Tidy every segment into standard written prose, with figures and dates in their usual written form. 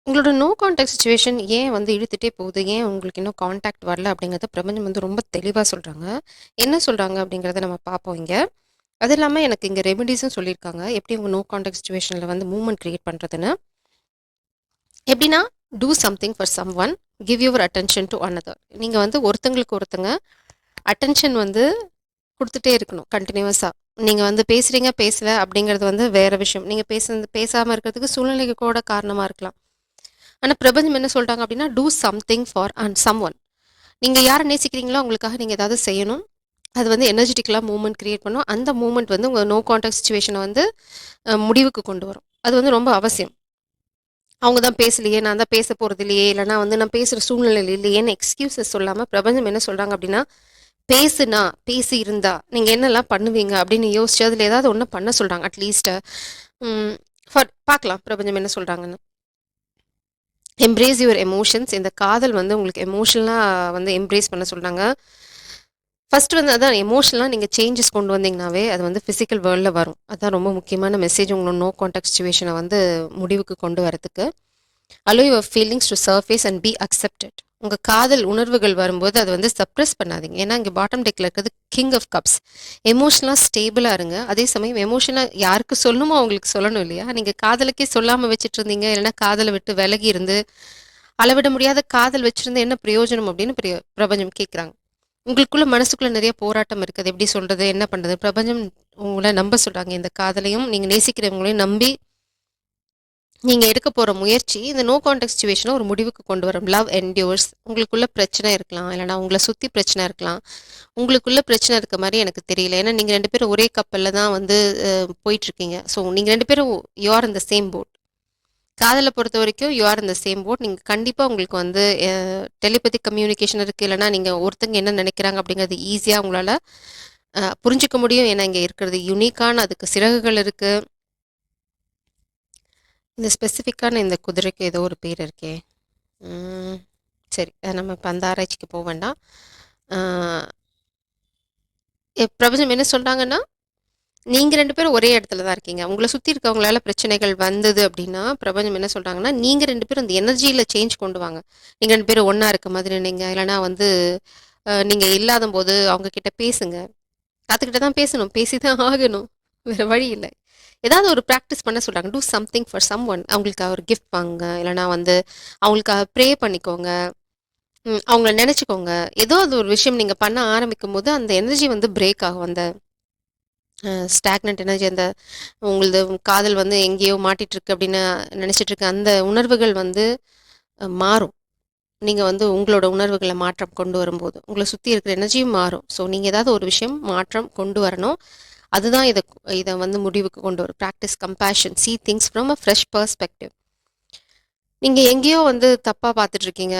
உங்களோட no contact situation ஏன் வந்து இழுத்துட்டே போகுது? ஏன் உங்களுக்கு இன்னும் கான்டாக்ட் வரல? அப்படிங்கிறத பிரபஞ்சம் வந்து ரொம்ப தெளிவா சொல்றாங்க. என்ன சொல்றாங்க அப்படிங்கிறத நம்ம பார்ப்போம் இங்க. அது இல்லாம எனக்கு இங்க ரெமிடீஸும் சொல்லியிருக்காங்க. எப்படி உங்க நோ கான்டாக்ட் சிச்சுவேஷன்ல வந்து மூவ்மெண்ட் கிரியேட் பண்றதுன்னு. எப்படின்னா, do something for someone, give your attention to another. நீங்க வந்து ஒருத்தங்களுக்கு ஒருத்தங்க அட்டென்ஷன் வந்து குடுத்துட்டே இருக்கணும் கன்டினியூவஸா. நீங்க வந்து பேசுறீங்க, பேசல அப்படிங்கிறது வந்து வேற விஷயம். நீங்க பேசாம இருக்கிறதுக்கு சூழ்நிலைக்கு கூட காரணமா இருக்கலாம். ஆனா பிரபஞ்சம் என்ன சொல்றாங்க அப்படின்னா, டூ சம்திங் ஃபார் சம்ஒன். நீங்க யார நேசிக்கிறீங்களோ அவங்களுக்காக நீங்க ஏதாவது செய்யணும். அது வந்து எனர்ஜெட்டிக்கலா மூவ்மெண்ட் கிரியேட் பண்ணும். அந்த மூவ்மெண்ட் வந்து உங்க நோ கான்டாக்ட் சிச்சுவேஷன வந்து முடிவுக்கு கொண்டு வரும். அது வந்து ரொம்ப அவசியம். அவங்க தான் பேசலையே, நான் தான் பேச போறது இல்லையே, இல்லன்னா வந்து நான் பேசுற சூழ்நிலையில இல்லையேன்னு எக்ஸ்கியூஸஸ் சொல்லாம பிரபஞ்சம் என்ன சொல்றாங்க அப்படின்னா, பேசுனா, பேசி இருந்தா நீங்க என்னெல்லாம் பண்ணுவீங்க அப்படின்னு யோசிச்சு அதுல ஏதாவது ஒண்ணு பண்ண சொல்றாங்க. அட்லீஸ்ட் ம் பார்க்கலாம் பிரபஞ்சம் என்ன சொல்றாங்கன்னு. Embrace your emotions. இந்த காதல் வந்து உங்களுக்கு எமோஷனலா வந்து எம்ப்ரேஸ் பண்ண சொல்றாங்க. ஃபர்ஸ்ட் வந்து அதான் எமோஷனலா நீங்க சேஞ்சஸ் கொண்டு வந்தீங்கனாவே, அது வந்து பிசிக்கல் வேர்ல்ட்ல வரும். அதான் ரொம்ப முக்கியமான மெசேஜ் உங்களோட நோ கான்டாக்ட் சிச்சுவேஷன வந்து முடிவுக்கு கொண்டு வரதுக்கு. Allow your feelings to surface and B accepted. உங்க காதல் உணர்வுகள் வரும்போது அதை வந்து சப்ரஸ் பண்ணாதீங்க. ஏன்னா இங்க பாட்டம் டெக்ல இருக்கிறது கிங் ஆஃப் கப்ஸ். எமோஷனலா ஸ்டேபிளா இருங்க. அதே சமயம் எமோஷனா யாருக்கு சொல்லணுமோ அவங்களுக்கு சொல்லணும் இல்லையா? நீங்க காதலுக்கே சொல்லாம வச்சுட்டு இருந்தீங்க, இல்லைன்னா காதலை விட்டு விலகி இருந்து அளவிட முடியாத காதல் வச்சிருந்து என்ன பிரயோஜனம் அப்படின்னு பிரபஞ்சம் கேட்குறாங்க. உங்களுக்குள்ள மனசுக்குள்ள நிறைய போராட்டம் இருக்குது. எப்படி சொல்றது? என்ன பண்றது? பிரபஞ்சம் உங்கள நம்ப சொல்றாங்க. இந்த காதலையும் நீங்க நேசிக்கிறவங்களையும் நம்பி நீங்க எடுக்க போற முயற்சி இந்த நோ கான்டாக்ட் சிச்சுவேஷனை ஒரு முடிவுக்கு கொண்டு வரும். லவ் என்டியூர்ஸ். உங்களுக்குள்ள பிரச்சனை இருக்கலாம், இல்லைனா உங்களை சுத்தி பிரச்சனை இருக்கலாம். உங்களுக்குள்ள பிரச்சனை இருக்க மாதிரி எனக்கு தெரியல. ஏன்னா நீங்க 2 பேரும் ஒரே கப்பல்ல தான் வந்து போயிட்டு இருக்கீங்க. ஸோ நீங்க 2 பேரும் you are in the same boat. காதலை பொறுத்த வரைக்கும் you are in the same boat. நீங்க கண்டிப்பா உங்களுக்கு வந்து டெலிபதி கம்யூனிகேஷன் இருக்கு. இல்லைனா நீங்க ஒருத்தங்க என்ன நினைக்கிறாங்க அப்படிங்கிறது ஈஸியா உங்களால புரிஞ்சுக்க முடியும். ஏன்னா இங்க இருக்கிறது யுனிக்கான, அதுக்கு சிறகுகள் இருக்கு. இந்த ஸ்பெசிஃபிக்கான இந்த குதிரைக்கு ஏதோ ஒரு பேர் இருக்கே. சரி, நம்ம இப்போ அந்த ஆராய்ச்சிக்கு போக வேண்டாம். பிரபஞ்சம் என்ன சொல்றாங்கன்னா, நீங்க 2 பேரும் ஒரே இடத்துல தான் இருக்கீங்க. உங்கள சுத்தி இருக்கவங்களால பிரச்சனைகள் வந்தது அப்படின்னா, பிரபஞ்சம் என்ன சொல்றாங்கன்னா, நீங்க 2 பேரும் அந்த எனர்ஜியில சேஞ்ச் கொண்டு வாங்க. நீங்க 2 பேரும் ஒண்ணா இருக்க மாதிரி நீங்க இல்லைனா வந்து நீங்க இல்லாதம்போது அவங்க கிட்ட பேசுங்க. காத்துக்கிட்ட தான் பேசணும். பேசி தான் ஆகணும். வேற வழி இல்ல. ஏதாவது ஒரு பிராக்டிஸ் பண்ண சொல்றாங்க. Do something for someone. அவங்களுக்காக ஒரு கிஃப்ட் வாங்குங்க. இல்லைனா வந்து அவங்களுக்காக ப்ரே பண்ணிக்கோங்க. அவங்கள நினைச்சுக்கோங்க. ஏதோ அது ஒரு விஷயம் நீங்க பண்ண ஆரம்பிக்கும்போது, அந்த எனர்ஜி வந்து பிரேக் ஆகும். அந்த ஸ்டாக்னன்ட் எனர்ஜி, அந்த உங்களது காதல் வந்து எங்கேயோ மாட்டிட்டு இருக்கு அப்படின்னு நினைச்சிட்டு இருக்க அந்த உணர்வுகள் வந்து மாறும். நீங்க வந்து உங்களோட உணர்வுகள மாற்றம் கொண்டு வரும்போது, உங்கள சுத்தி இருக்கிற எனர்ஜியும் மாறும். ஸோ நீங்க ஏதாவது ஒரு விஷயம் மாற்றம் கொண்டு வரணும். அதுதான் இத வந்து முடிவுக்கு கொண்டு வரும். Practice compassion, see things from a fresh perspective. நீங்க எங்கேயோ வந்து தப்பா பார்த்துட்டு இருக்கீங்க.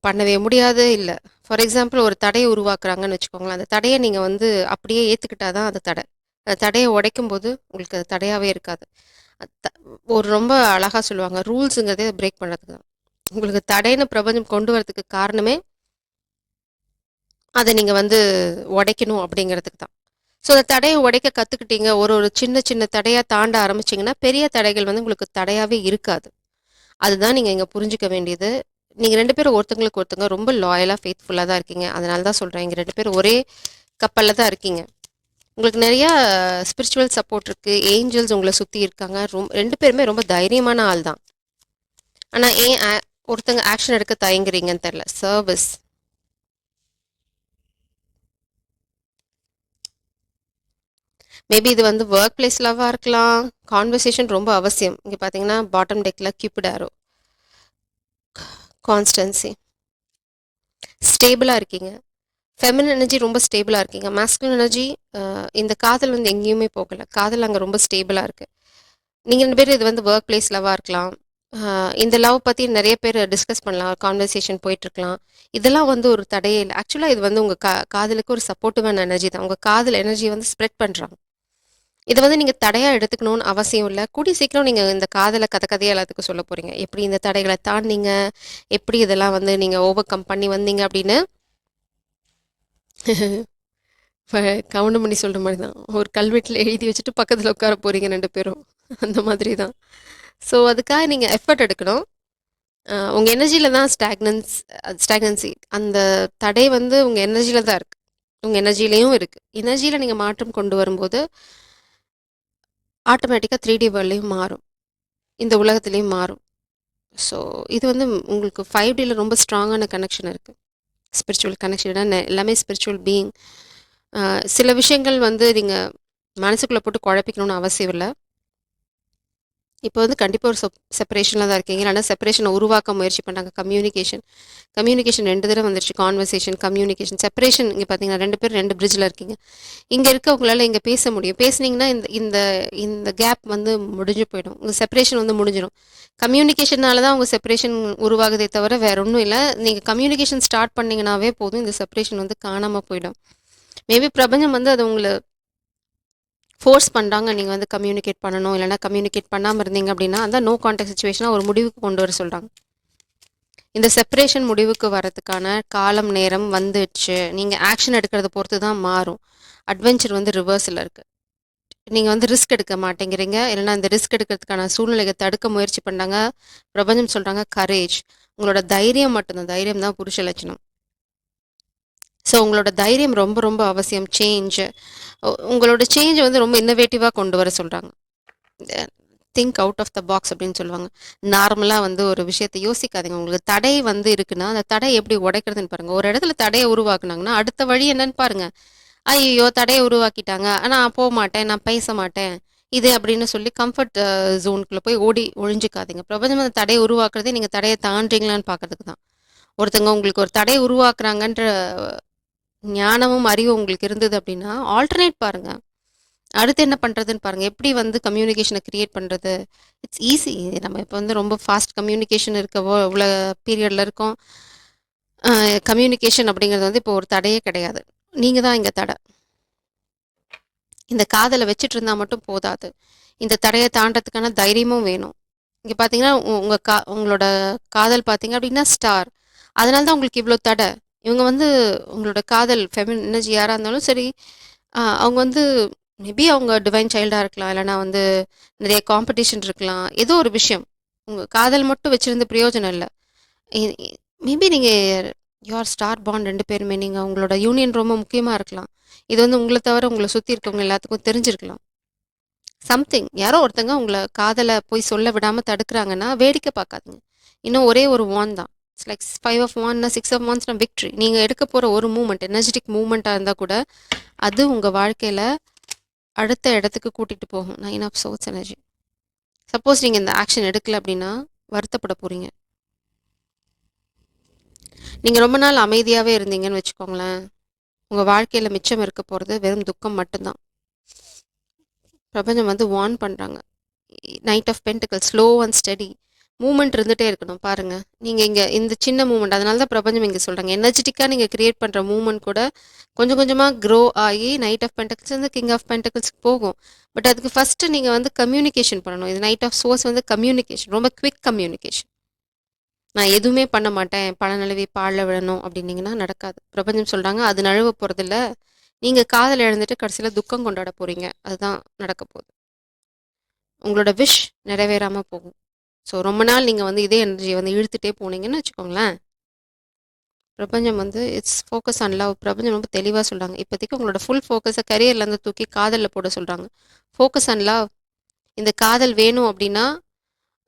பண்ணவே முடியாது இல்ல. ஃபார் எக்ஸாம்பிள் ஒரு தடைய உருவாக்குறாங்கன்னு வச்சுக்கோங்களேன். அந்த தடைய நீங்க வந்து அப்படியே ஏத்துக்கிட்டா தான் அது தடை. அந்த தடைய உடைக்கும்போது உங்களுக்கு அது தடையாவே இருக்காது. அத் த ஒரு ரொம்ப அழகா சொல்லுவாங்க. ரூல்ஸுங்கிறதே பிரேக் பண்றதுக்கு தான். உங்களுக்கு தடைன்னு பிரபஞ்சம் கொண்டு வரதுக்கு காரணமே, அத நீங்க வந்து உடைக்கணும் அப்படிங்கிறதுக்கு தான். ஸோ அந்த தடைய உடைக்க கத்துக்கிட்டீங்க. ஒரு ஒரு சின்ன சின்ன தடையா தாண்ட ஆரம்பிச்சீங்கன்னா, பெரிய தடைகள் வந்து உங்களுக்கு தடையாவே இருக்காது. அதுதான் நீங்க இங்க புரிஞ்சுக்க வேண்டியது. நீங்க 2 பேரும் ஒருத்தங்களுக்கு ஒருத்தங்க ரொம்ப லாயலா, ஃபெய்த்ஃபுல்லா தான் இருக்கீங்க. அதனால தான் சொல்றேன். இங்க 2 பேரும் ஒரே கப்பல்ல தான் இருக்கீங்க. உங்களுக்கு நெறைய ஸ்பிரிச்சுவல் சப்போர்ட் இருக்கு. ஏஞ்சல்ஸ் உங்கள சுத்தி இருக்காங்க. 2 பேருமே ரொம்ப தைரியமான ஆள் தான். ஆனா ஏன் ஒருத்தங்க ஆக்ஷன் எடுக்க தயங்குறீங்கன்னு தெரியல. சர்விஸ். மேபி இது வந்து வொர்க் பிளேஸ் லவ்வா இருக்கலாம். கான்வர்சேஷன் ரொம்ப அவசியம். இங்க பார்த்தீங்கன்னா, பாட்டம் டெக்ல கியூபிட் ஆரோ. கான்ஸ்டன்சி. ஸ்டேபிளா இருக்கீங்க. ஃபெமினின் எனர்ஜி ரொம்ப ஸ்டேபிளா இருக்கீங்க. மாஸ்குலின் எனர்ஜி இந்த காதல் வந்து எங்கேயுமே போகல. காதல் அங்க ரொம்ப ஸ்டேபிளா இருக்கு. நீங்க 2 பேரும் இது வந்து வொர்க் பிளேஸ் லவ்வா இருக்கலாம். இந்த லவ் பத்தி நெறைய பேர் டிஸ்கஸ் பண்ணலாம். கான்வர்சேஷன் போயிட்டுருக்கலாம். இதெல்லாம் வந்து ஒரு தடையே இல்ல. ஆக்சுவலா இது வந்து உங்க காதலுக்கு ஒரு சப்போர்ட்டிவான எனர்ஜி தான். உங்க காதல் எனர்ஜிய வந்து ஸ்ப்ரெட் பண்றாங்க. இத வந்து நீங்க தடையா எடுத்துக்கணும்னு அவசியம் இல்ல. கூடிய சீக்கிரம் நீங்க இந்த காதல கத கதையா எல்லாத்துக்கும் சொல்லப் போறீங்க. எப்படி இந்த தடைகள தாண்டுனீங்க? எப்படி இதெல்லாம் வந்து நீங்க ஓவர் கம் பண்ணி வந்தீங்க அப்படின்னு. இப்ப கவுண்டமணி சொல்ற மாரி தான். ஒரு கல்வெட்டுல எழுதி வச்சுட்டு பக்கத்துல உட்கார போறீங்க 2 பேரும். அந்த மாதிரி தான். ஸோ அதுக்காக நீங்க எஃபர்ட் எடுக்கணும். உங்க எனர்ஜில தான் ஸ்டாக்னன்சி. அந்த தடை வந்து உங்க எனர்ஜில தான் இருக்கு. உங்க எனர்ஜிலயும் இருக்கு. எனர்ஜில நீங்க மாற்றம் கொண்டு வரும்போது, ஆட்டோமேட்டிக்கா 3D வேர்ல்ட்லயும் மாறும். இந்த உலகத்திலயும் மாறும். ஸோ இது வந்து உங்களுக்கு 5Dல ரொம்ப ஸ்ட்ராங்கான கனெக்ஷன் இருக்கு. Spiritual connection. ஏன்னா எல்லாமே ஸ்பிரிச்சுவல் பீயிங். சில விஷயங்கள் வந்து நீங்க மனசுக்குள்ள போட்டு குழப்பிக்கணும்னு அவசியம் இல்ல. இப்போ வந்து கண்டிப்பா ஒரு செப்பரேஷன்ல தான் இருக்கீங்க. இல்லன்னா செப்பரேஷன உருவாக்க முயற்சி பண்றாங்க. கம்யூனிகேஷன் 2 தடவ வந்துருச்சு. கான்வர்சேஷன், கம்யூனிகேஷன், செப்பரேஷன் இங்க பார்த்தீங்கன்னா 2 பேர் 2 பிரிட்ஜ்ல இருக்கீங்க. இங்க இருக்க உங்களால இங்க பேச முடியும். பேசுனீங்கன்னா இந்த இந்த இந்த கேப் வந்து முடிஞ்சு போயிடும். உங்க செப்பரேஷன் வந்து முடிஞ்சிரும். கம்யூனிகேஷனால தான் உங்க செப்பரேஷன் உருவாகுதே தவிர வேற ஒண்ணும் இல்ல. நீங்க கம்யூனிகேஷன் ஸ்டார்ட் பண்ணீங்கனாவே போதும். இந்த செப்பரேஷன் வந்து காணாம போயிடும். மேபி பிரபஞ்சம் வந்து அது உங்கள ஃபோர்ஸ் பண்றாங்க. நீங்க வந்து கம்யூனிகேட் பண்ணணும். இல்லன்னா கம்யூனிகேட் பண்ணாம இருந்தீங்க அப்படின்னா, அந்த நோ கான்டாக்ட் சிச்சுவேஷன ஒரு முடிவுக்கு கொண்டு வர சொல்றாங்க. இந்த செப்பரேஷன் முடிவுக்கு வரதுக்கான காலம், நேரம் வந்துடுச்சு. நீங்க ஆக்ஷன் எடுக்கிறத பொறுத்து தான் மாறும். அட்வென்ச்சர் வந்து ரிவர்ஸ்ல இருக்கு. நீங்க வந்து ரிஸ்க் எடுக்க மாட்டேங்கிறீங்க. இல்லன்னா இந்த ரிஸ்க் எடுக்கிறதுக்கான சூழ்நிலைய தடுக்க முயற்சி பண்றாங்க. பிரபஞ்சம் சொல்றாங்க கரேஜ். உங்களோட தைரியம் மட்டும்தான். தைரியம் தான் புருஷ லட்சணம். ஸோ உங்களோட தைரியம் ரொம்ப ரொம்ப அவசியம். உங்களோட சேஞ்ச் வந்து ரொம்ப இன்னோவேட்டிவா கொண்டு வர சொல்றாங்க. Think out of the box அப்படின்னு சொல்லுவாங்க. நார்மலா வந்து ஒரு விஷயத்த யோசிக்காதீங்க. உங்களுக்கு தடை வந்து இருக்குன்னா, அந்த தடைய எப்படி உடைக்கிறதுன்னு பாருங்க. ஒரு இடத்துல தடைய உருவாக்குனாங்கன்னா, அடுத்த வழி என்னன்னு பாருங்க. ஐய்யய்யோ! தடைய உருவாக்கிட்டாங்க. நான் போமாட்டேன், நான் பேச மாட்டேன். இது அப்படின்னு சொல்லி கம்ஃபர்ட் ஜோனுக்குள்ள போய் ஓடி ஒழிஞ்சுக்காதீங்க. பிரபஞ்சம் அந்த தடைய உருவாக்குறதே நீங்க தடைய தாண்டுறீங்களான்னு பார்க்கறதுக்கு தான். ஒருத்தங்க உங்களுக்கு ஒரு தடைய உருவாக்குறாங்கன்ற ஞானமும், அறிவும் உங்களுக்கு இருந்தது அப்படின்னா, ஆல்டர்னேட் பாருங்க. அடுத்து என்ன பண்றதுன்னு பாருங்க. எப்படி வந்து கம்யூனிகேஷன கிரியேட் பண்றது? It's easy. நம்ம இப்ப வந்து ரொம்ப ஃபாஸ்ட் கம்யூனிகேஷன் இருக்கவோ உள்ள பீரியட்ல இருக்கோம். கம்யூனிகேஷன் அப்படிங்கிறது வந்து இப்போ ஒரு தடையே கிடையாது. நீங்க தான் இங்க தடை. இந்த காதல வச்சுட்டு இருந்தா மட்டும் போதாது. இந்த தடைய தாண்டறதுக்கான தைரியமும் வேணும். இங்க பார்த்தீங்கன்னா, உங்களோட காதல் பார்த்தீங்க அப்படின்னா ஸ்டார். அதனால தான் உங்களுக்கு இவ்ளோ தடை. இவங்க வந்து உங்களோட காதல் எனர்ஜி யாரா இருந்தாலும் சரி, அவங்க வந்து மேபி அவங்க டிவைன் சைல்டா இருக்கலாம். இல்லன்னா வந்து நிறைய காம்படிஷன் இருக்கலாம். ஏதோ ஒரு விஷயம். உங்க காதல் மட்டும் வச்சிருந்து பிரயோஜனம் இல்ல. இ இ மேபி நீங்க யூஆர் ஸ்டார் பாண்ட் 2 பேருமே. நீங்க உங்களோட யூனியன் ரொம்ப முக்கியமா இருக்கலாம். இது வந்து உங்கள தவிர உங்கள சுத்தி இருக்கவங்க எல்லாத்துக்கும் தெரிஞ்சிருக்கலாம். யாரோ ஒருத்தங்க உங்கள காதல போய் சொல்ல விடாம தடுக்குறாங்கன்னா, வேடிக்கை பார்க்காதீங்க. இன்னும் ஒரே ஒரு வான் தான். இட்ஸ் லைக் 5 ஆஃப் வான்னா 6 ஆஃப் வான்ஸ்னா விக்டரி. நீங்க எடுக்க போற ஒரு மூவ்மெண்ட், எனர்ஜெட்டிக் மூவ்மெண்ட்டா இருந்தா கூட, அது உங்க வாழ்க்கையில அடுத்த இடத்துக்கு கூட்டிட்டு போகும். 9 ஆஃப் சோர்ட்ஸ் எனர்ஜி. சப்போஸ் நீங்க இந்த ஆக்ஷன் எடுக்கல அப்படின்னா, வருத்தப்பட போறீங்க. நீங்க ரொம்ப நாள் அமைதியாவே இருந்தீங்கன்னு வச்சுக்கோங்களேன், உங்க வாழ்க்கையில மிச்சம் இருக்க போறது வெறும் துக்கம் மட்டும் தான். பிரபஞ்சம் வந்து வார்ன் பண்றாங்க. Knight of pentacles slow and steady movement இருந்துட்டே இருக்கணும் பாருங்க. நீங்க இங்க இந்த சின்ன மூவ்மெண்ட் அதனால தான் பிரபஞ்சம் இங்க சொல்றாங்க. எனர்ஜெட்டிக்கா நீங்க கிரியேட் பண்ற மூவ்மெண்ட் கூட கொஞ்சம் கொஞ்சமா க்ரோ ஆகி நைட் ஆஃப் பென்டிகல்ஸ் வந்து கிங் ஆஃப் பென்டிகல்ஸ்க்கு போகும். பட் அதுக்கு ஃபர்ஸ்ட் நீங்க வந்து கம்யூனிகேஷன் பண்ணணும். இது நைட் ஆஃப் சோர்ஸ் வந்து கம்யூனிகேஷன், ரொம்ப குவிக் கம்யூனிகேஷன். நான் எதுவுமே பண்ண மாட்டேன், பழ நழுவி பால்ல விழணும் அப்படின்னீங்கன்னா நடக்காது. பிரபஞ்சம் சொல்றாங்க அது நழுவ போறதில்ல. நீங்க காதல் இழந்துட்டு கடைசியில துக்கம் கொண்டாட போறீங்க. அதுதான் நடக்க போகுது. உங்களோட விஷ் நிறைவேறாம போகும். ஸோ ரொம்ப நாள் நீங்க வந்து இதே எனர்ஜிய வந்து இழுத்துட்டே போனீங்கன்னு வச்சுக்கோங்களேன், பிரபஞ்சம் வந்து இட்ஸ் ஃபோக்கஸ் ஆன் லவ். பிரபஞ்சம் ரொம்ப தெளிவா சொல்றாங்க. இப்போதைக்கு உங்களோட ஃபுல் ஃபோக்கஸ கரியர்லேருந்து தூக்கி காதல்ல போட சொல்றாங்க. Focus on love. இந்த காதல் வேணும் அப்படின்னா,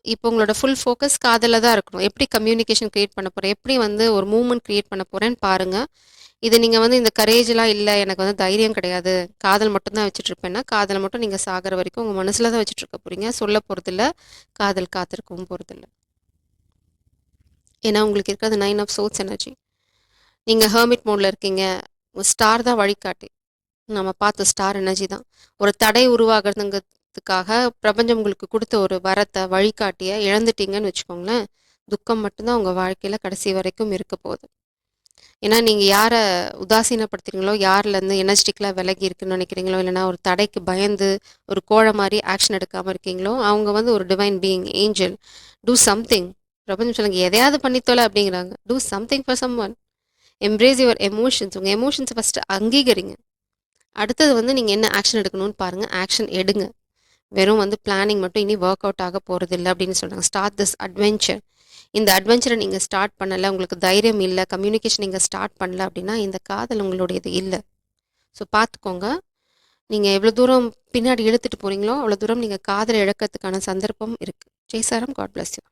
இப்போ உங்களோட ஃபுல் ஃபோக்கஸ் காதல்ல தான் இருக்கணும். எப்படி கம்யூனிகேஷன் கிரியேட் பண்ண போறேன், எப்படி வந்து ஒரு மூவ்மெண்ட் கிரியேட் பண்ண போறேன்னு பாருங்க. இது நீங்க வந்து இந்த கரேஜ்லாம் இல்ல, எனக்கு வந்து தைரியம் கிடையாது, காதல் மட்டும் தான் வச்சுட்டு இருப்பேன்னா, காதல மட்டும் நீங்க சாகுற வரைக்கும் உங்க மனசுல தான் வச்சுட்டு இருக்க போறீங்க. சொல்ல போறதில்ல. காதல் காத்திருக்கவும் போறதில்ல. ஏன்னா உங்களுக்கு இருக்கிறது 9 ஆஃப் சோர்ட்ஸ் எனர்ஜி. நீங்க ஹெர்மிட் மோட்ல இருக்கீங்க. ஸ்டார் தான் வழிகாட்டி. நம்ம பார்த்த ஸ்டார் எனர்ஜி தான். ஒரு தடை உருவாகுறதுங்கிறதுக்காக பிரபஞ்சம் உங்களுக்கு குடுத்த ஒரு வரத்த, வழிகாட்டிய இழந்துட்டீங்கன்னு வச்சுக்கோங்களேன், துக்கம் மட்டும் தான் உங்க வாழ்க்கையில கடைசி வரைக்கும் இருக்க போகுது. ஏன்னா நீங்க யார உதாசீனப்படுத்துறீங்களோ, யார்லேருந்து எனர்ஜெட்டிக்கலா விலகி இருக்குன்னு நினைக்கிறீங்களோ, இல்லைன்னா ஒரு தடைக்கு பயந்து ஒரு கோழை மாரி ஆக்ஷன் எடுக்காம இருக்கீங்களோ, அவங்க வந்து ஒரு divine being, angel. Do something. பிரபஞ்சம் சொல்லுங்க, எதையாவது பண்ணி தொலை அப்படிங்கிறாங்க. Do something for someone. Embrace your emotions. உங்க எமோஷன்ஸ ஃபர்ஸ்ட்டு அங்கீகரிங்க. அடுத்தது வந்து நீங்க என்ன ஆக்ஷன் எடுக்கணும்னு பாருங்க. ஆக்ஷன் எடுங்க. வெறும் வந்து பிளானிங் மட்டும் இனி வொர்க் அவுட் ஆக போறதில்ல அப்படின்னு சொல்றாங்க. Start this adventure. இந்த அட்வென்ச்சரை நீங்கள் ஸ்டார்ட் பண்ணலை, உங்களுக்கு தைரியம் இல்லை, கம்யூனிகேஷன் நீங்கள் ஸ்டார்ட் பண்ணல அப்படின்னா இந்த காதல் உங்களுடையது இல்லை. ஸோ பார்த்துக்கோங்க. நீங்கள் எவ்வளோ தூரம் பின்னாடி இழுத்துட்டு போகிறீங்களோ அவ்வளோ தூரம் நீங்கள் காதலை இழக்கிறதுக்கான சந்தர்ப்பம் இருக்குது. ஜெய் சாரம், காட் பிளஸ் யூ.